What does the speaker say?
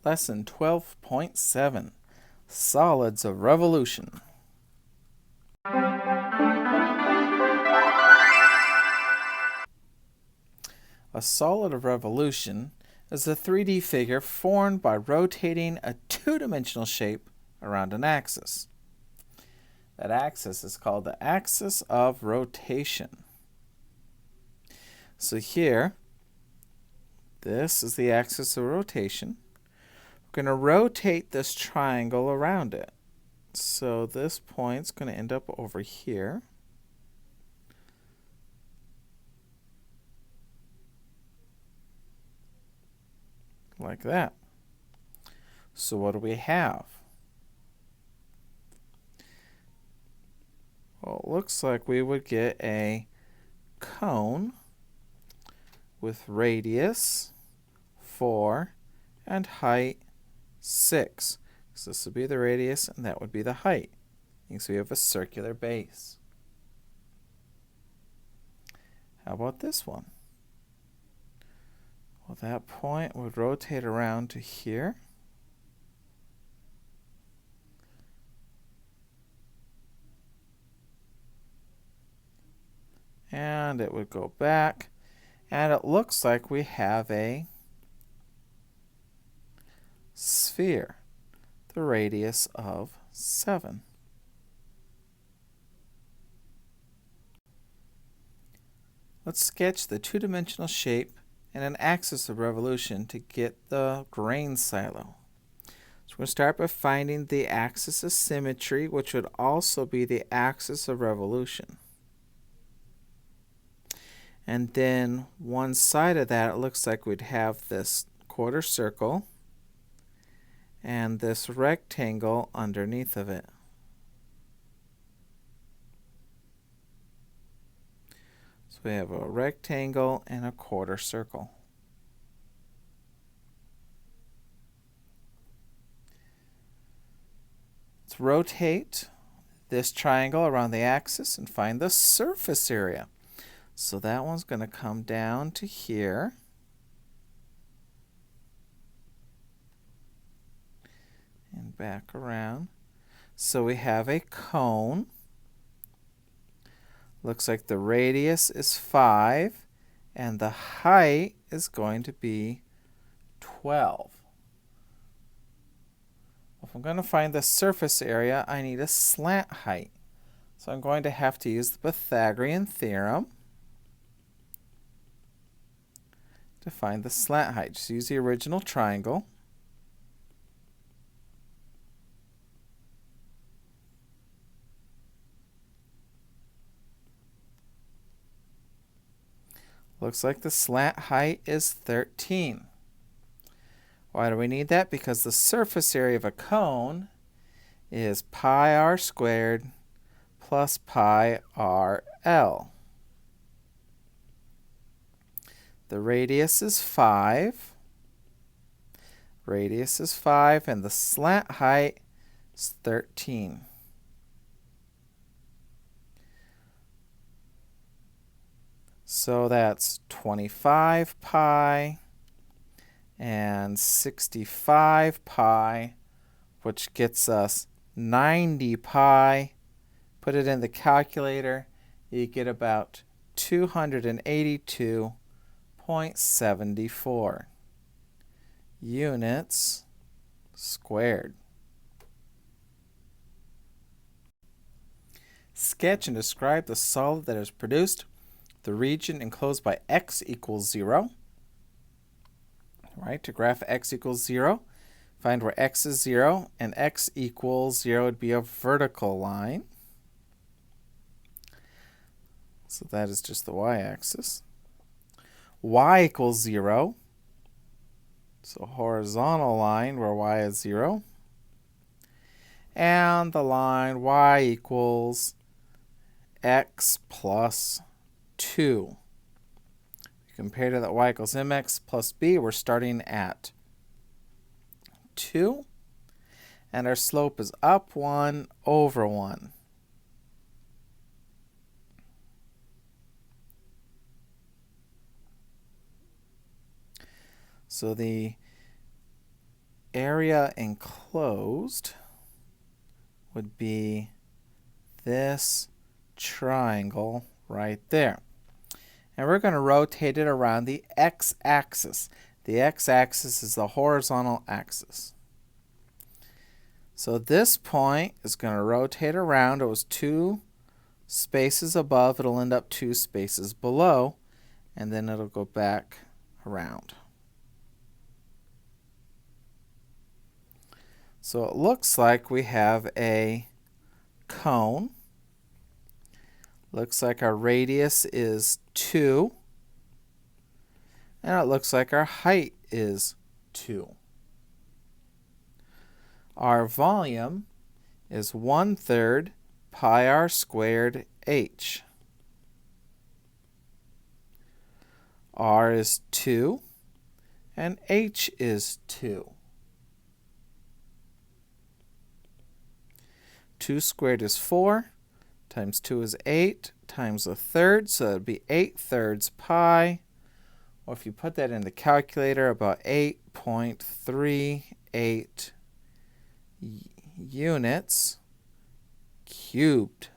Lesson 12.7, Solids of Revolution. A solid of revolution is a 3D figure formed by rotating a two-dimensional shape around an axis. That axis is called the axis of rotation. So here, this is the axis of rotation. We're going to rotate this triangle around it. So this point's going to end up over here. Like that. So what do we have? Well, it looks like we would get a cone with radius 4 and height 6. So this would be the radius and that would be the height. So we have a circular base. How about this one? Well, that point would rotate around to here. And it would go back. And it looks like we have a sphere, the radius of 7. Let's sketch the two-dimensional shape and an axis of revolution to get the grain silo. So we're going to start by finding the axis of symmetry, which would also be the axis of revolution. And then one side of that, it looks like we'd have this quarter circle and this rectangle underneath of it. So we have a rectangle and a quarter circle. Let's rotate this triangle around the axis and find the surface area. So that one's going to come down to here. And back around. So we have a cone. Looks like the radius is 5 and the height is going to be 12. If I'm going to find the surface area, I need a slant height. So I'm going to have to use the Pythagorean theorem to find the slant height. Just use the original triangle. Looks like the slant height is 13. Why do we need that? Because the surface area of a cone is pi r squared plus pi rl. The radius is 5. Radius is 5 and the slant height is 13. So that's 25 pi and 65 pi, which gets us 90 pi. Put it in the calculator, you get about 282.74 units squared. Sketch and describe the solid that is produced. The region enclosed by x equals 0. Right, to graph x equals 0, find where x is 0 and x equals 0 would be a vertical line. So that is just the y-axis. Y equals 0. So horizontal line where y is 0. And the line y equals x plus 2. Compared to that y equals mx plus b, we're starting at 2. And our slope is up 1 over 1. So the area enclosed would be this triangle right there. And we're going to rotate it around the x-axis. The x-axis is the horizontal axis. So this point is going to rotate around. It was 2 spaces above. It'll end up 2 spaces below, and then it'll go back around. So it looks like we have a cone. Looks like our radius is 2, and it looks like our height is 2. Our volume is 1/3 pi r squared h. R is 2, and h is 2. 2 squared is 4, times 2 is 8, times 1/3, so that would be 8/3 pi, or if you put that in the calculator, about 8.38 units cubed.